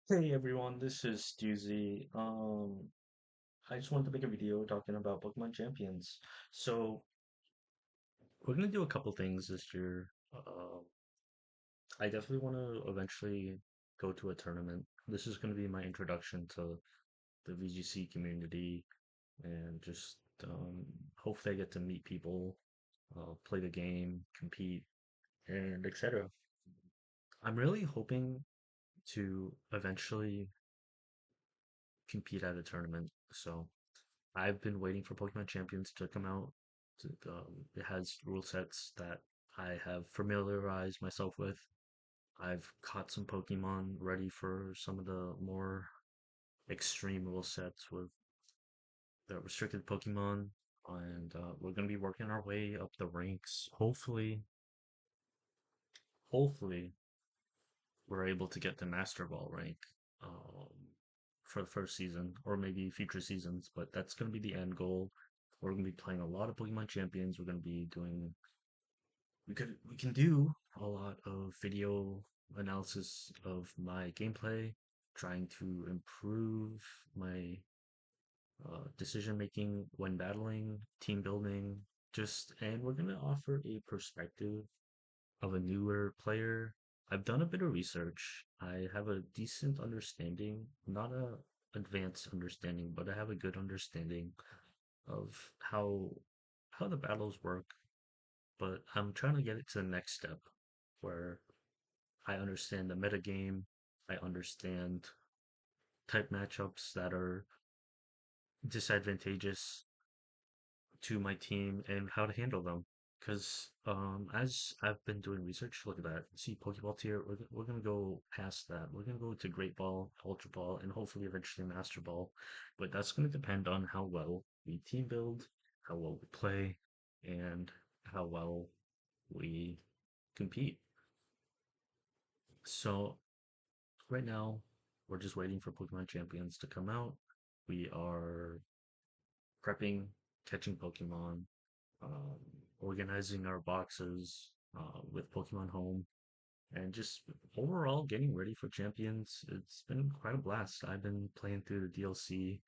Hey everyone, this is Stewzy. I just wanted to make a video talking about Pokemon Champions. So we're gonna do a couple things this year. I definitely want to eventually go to a tournament. This is gonna be my introduction to the VGC community and just hopefully I get to meet people, play the game, compete, and etc. I'm really hoping to eventually compete at a tournament. So I've been waiting for Pokemon Champions to come out. It has rule sets that I have familiarized myself with. I've caught some Pokemon ready for some of the more extreme rule sets with the restricted Pokemon, and we're gonna be working our way up the ranks. Hopefully, we're able to get the Master Ball rank um, for the first season, or maybe future seasons. But that's gonna be the end goal. We're gonna be playing a lot of Pokemon Champions. We're gonna be doing we can do a lot of video analysis of my gameplay, trying to improve my decision making when battling, team building, just and we're gonna offer a perspective of a newer player. I've done a bit of research. I have a decent understanding, not a advanced understanding, but I have a good understanding of how the battles work, but I'm trying to get it to the next step where I understand the meta game, I understand type matchups that are disadvantageous to my team and how to handle them. Because as I've been doing research, look at that. See, Pokeball tier, we're gonna go past that. We're gonna go to Great Ball, Ultra Ball, and hopefully eventually Master Ball. But that's gonna depend on how well we team build, how well we play, and how well we compete. So right now, we're just waiting for Pokemon Champions to come out. We are prepping, catching Pokemon, um, organizing our boxes with Pokemon Home, and just overall getting ready for Champions. It's been quite a blast. I've been playing through the DLC,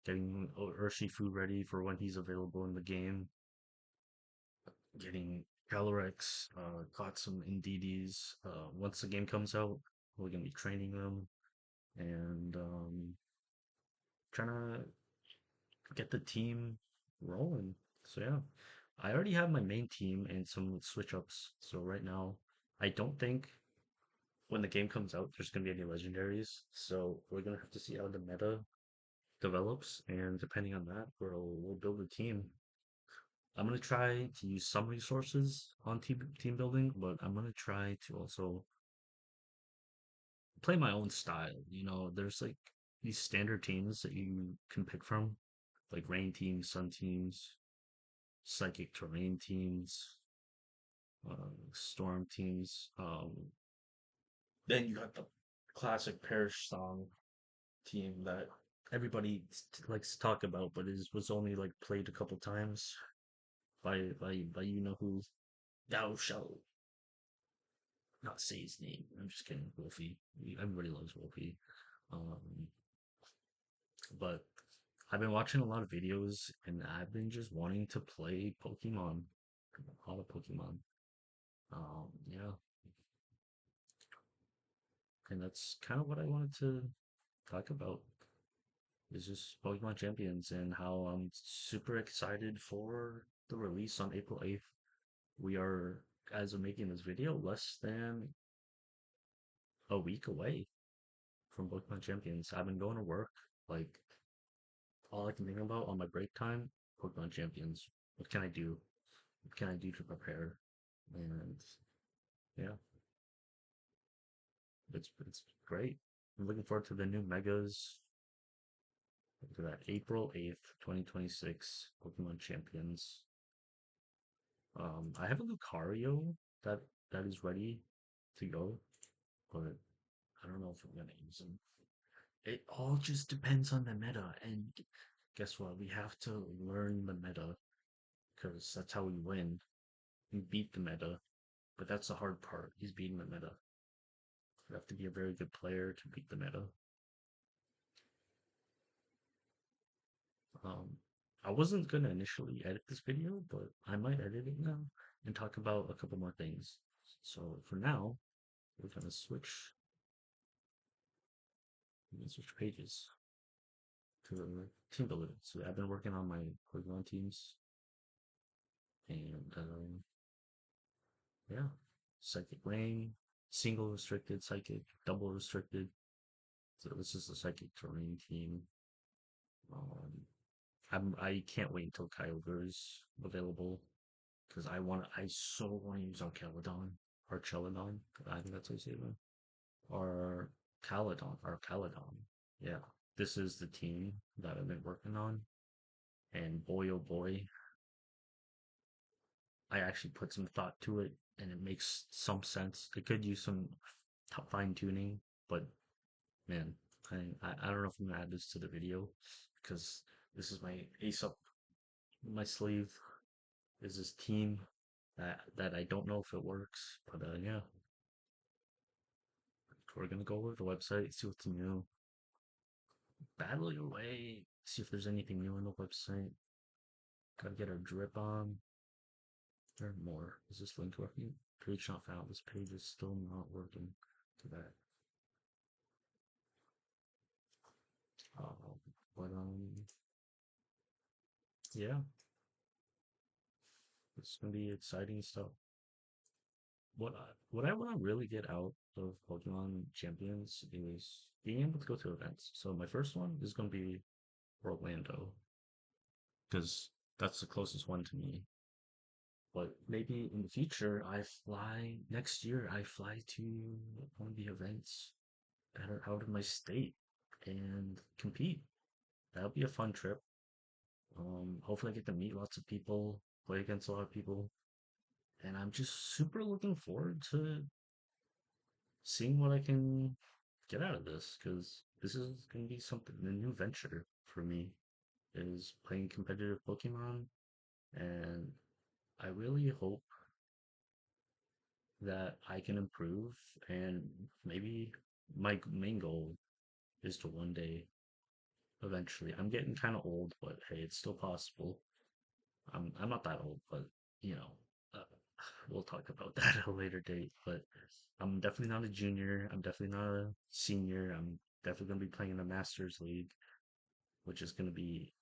getting Urshifu ready for when he's available in the game, getting Calyrex, got some Indeedees. Once the game comes out, we're gonna be training them and trying to get the team rolling. So yeah, I already have my main team and some switch ups. So right now, I don't think when the game comes out, there's gonna be any legendaries. So we're gonna have to see how the meta develops, and depending on that, we'll build a team. I'm gonna try to use some resources on team building, but I'm gonna try to also play my own style. There's like these standard teams that you can pick from, like rain teams, sun teams, psychic terrain teams, storm teams. Then you got the classic Parish Song team that everybody likes to talk about, but is was only like played a couple times by you know who. Thou shalt not say his name. I'm just kidding, Wolfie. Everybody loves Wolfie. Um, but I've been watching a lot of videos and I've been just wanting to play Pokemon, a lot of Pokemon. Yeah, and that's kind of what I wanted to talk about is just Pokemon Champions and how I'm super excited for the release on April 8th. We are, as of making this video, less than a week away from Pokemon Champions. I've been going to work, like, all I can think about on my break time, Pokemon Champions. What can I do? What can I do to prepare? And yeah, it's great. I'm looking forward to the new megas. Look at that, April 8th, 2026, Pokemon Champions. I have a Lucario that that is ready to go, but I don't know if I'm gonna use him. It all just depends on the meta, and guess what? We have to learn the meta because that's how we win. We beat the meta, but that's the hard part. Is beating the meta. You have to be a very good player to beat the meta. Um, I wasn't gonna initially edit this video, but I might edit it now and talk about a couple more things. So for now, we're gonna switch pages to team building. So I've been working on my Pokemon teams, and yeah, psychic rain, single restricted psychic, double restricted. So this is the psychic terrain team. Um, I can't wait until Kyogre is available because I so want to use Arcaladon or Celadon. I think that's how you say it. Or Caladon. Yeah, this is the team that I've been working on, and boy oh boy, I actually put some thought to it, and it makes some sense. It could use some fine tuning, but man, I don't know if I'm gonna add this to the video because this is my ace up my sleeve. Is this team that I don't know if it works, but yeah, we're gonna go over the website, see what's new, battle your way, see if there's anything new on the website. Gotta get our drip on. There more. Is this link working? Page not found. This page is still not working. To that. Um, but yeah, it's gonna be exciting stuff. What I want to really get out of Pokemon Champions is being able to go to events. So my first one is gonna be Orlando because that's the closest one to me. But maybe in the future, next year, I fly to one of the events that are out of my state and compete. That'll be a fun trip. Hopefully I get to meet lots of people, play against a lot of people, and I'm just super looking forward to seeing what I can get out of this because this is going to be something, a new venture for me is playing competitive Pokemon, and I really hope that I can improve and maybe my main goal is to one day eventually. I'm getting kind of old, but hey, it's still possible. I'm not that old, but you know, uh, we'll talk about that at a later date. But I'm definitely not a junior. I'm definitely not a senior. I'm definitely gonna be playing in the Masters League, which is gonna be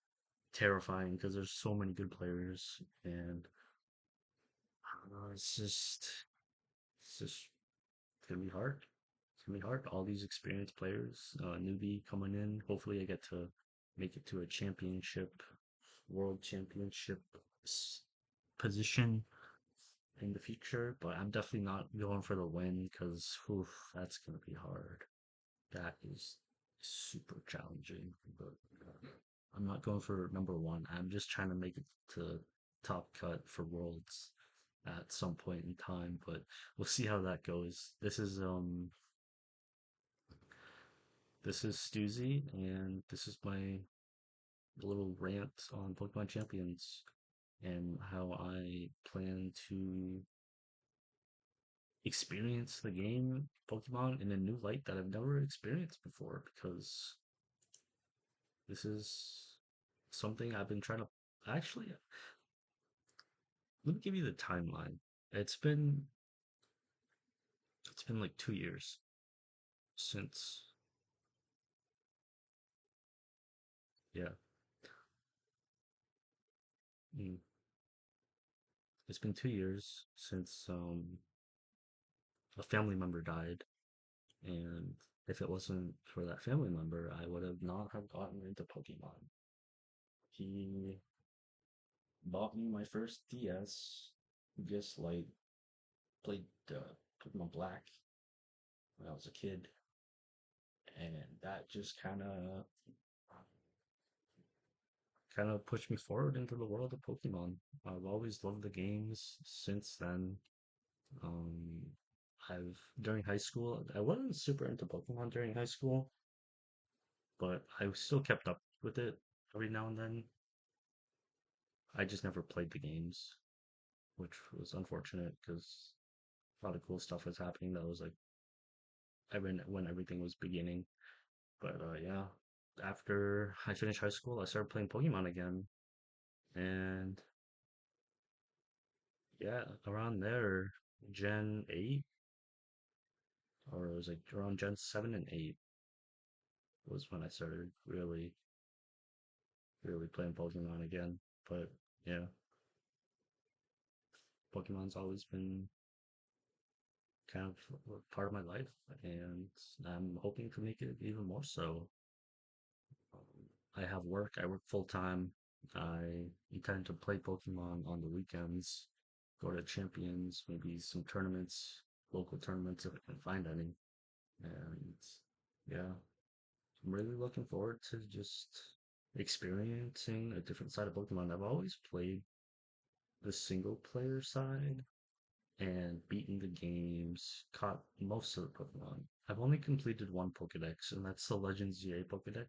terrifying because there's so many good players, and it's just it's gonna be hard. It's gonna be hard. All these experienced players, newbie coming in. Hopefully, I get to make it to a championship, world championship position in the future. But I'm definitely not going for the win because that's gonna be hard. That is super challenging. But I'm not going for number one. I'm just trying to make it to top cut for worlds at some point in time. But we'll see how that goes. This is Stuzy, and this is my little rant on Pokemon Champions and how I plan to experience the game Pokemon in a new light that I've never experienced before because this is something I've been trying to actually let me give you the timeline. It's been it's been like 2 years since yeah. mm, It's been 2 years since a family member died. And if it wasn't for that family member, I would have not have gotten into Pokemon. He bought me my first DS, just like played Pokemon Black when I was a kid, and that just kind of pushed me forward into the world of Pokemon. I've always loved the games since then. Um, I've during high school, I wasn't super into Pokemon during high school, but I still kept up with it every now and then. I just never played the games, which was unfortunate because a lot of cool stuff was happening that was like when everything was beginning. But yeah, after I finished high school, I started playing Pokemon again, and yeah, around there, Gen 8, or it was like around Gen 7 and 8 was when I started really playing Pokemon again. But yeah, Pokemon's always been kind of a part of my life, and I'm hoping to make it even more so. I have work, I work full time. I intend to play Pokemon on the weekends, go to champions, maybe some tournaments, local tournaments if I can find any. And yeah, I'm really looking forward to just experiencing a different side of Pokemon. I've always played the single player side and beaten the games, caught most of the Pokemon. I've only completed one Pokedex, and that's the Legends ZA Pokedex.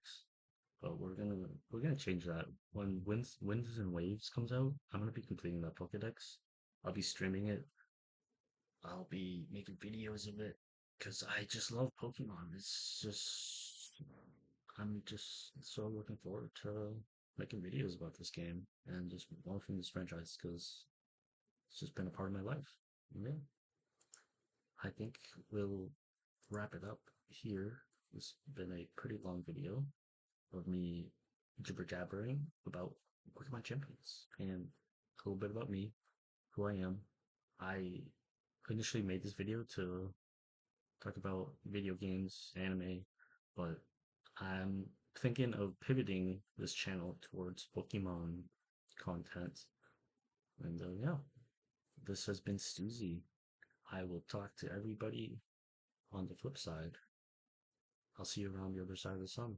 But we're gonna change that when Winds and Waves comes out. I'm gonna be completing that Pokedex. I'll be streaming it. I'll be making videos of it because I just love Pokemon. It's just I'm just so looking forward to making videos about this game and just morphing this franchise because it's just been a part of my life. Yeah, I think we'll wrap it up here. It's been a pretty long video of me jibber jabbering about Pokemon Champions and a little bit about me, who I am. I initially made this video to talk about video games, anime, but I'm thinking of pivoting this channel towards Pokemon content. And yeah, this has been Stuzy. I will talk to everybody on the flip side. I'll see you around the other side of the sun.